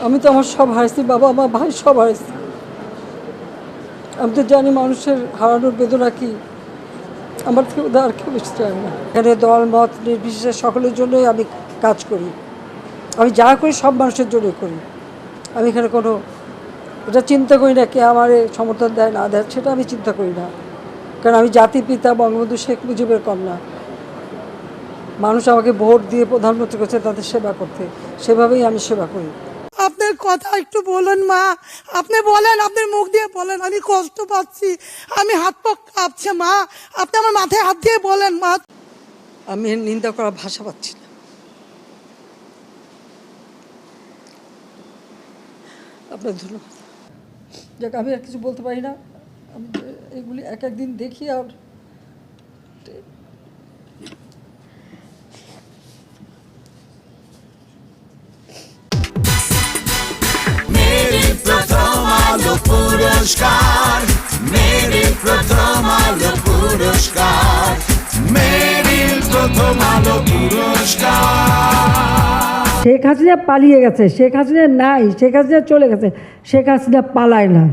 আমি তো আমার সব হারাইছি, বাবা আমার ভাই সব হারাইছি। আমি তো জানি মানুষের হারানোর বেদনা কি, আমার থেকে ওদের আর কেউ বেশি চায় না। এখানে দল মত নির্বিশেষে সকলের জন্যই আমি কাজ করি। আমি যা করি সব মানুষের জন্যই করি। আমি এখানে কোনো এটা চিন্তা করি না কে আমার সমর্থন দেয় না দেয়, সেটা আমি চিন্তা করি না। কারণ আমি জাতির পিতা বঙ্গবন্ধু শেখ মুজিবের কন্যা। মানুষ আমাকে ভোট দিয়ে প্রধানমন্ত্রী করছে তাদের সেবা করতে, সেভাবেই আমি সেবা করি। আপনার কথা একটু বলেন মা, আপনি বলেন, আপনার মুখ দিয়ে বলেন। আমি কষ্ট পাচ্ছি, আমি হাত পা কাঁপছে মা, আপনি আমার মাথায় হাত দিয়ে বলেন মা। আমি নিন্দা করার ভাষা পাচ্ছি না। আপনার ধন্যবাদ। যাক, আমি আর কিছু বলতে পারি না। আমি এগুলি এক একদিন দেখি আর পুরস্কার, মেরিল প্রথম আলো পুরস্কার, মেরিল প্রথম আলো পুরস্কার। শেখ হাসিনা পালিয়ে গেছে, শেখ হাসিনা নাই, শেখ হাসিনা চলে গেছে, শেখ হাসিনা পালায় না।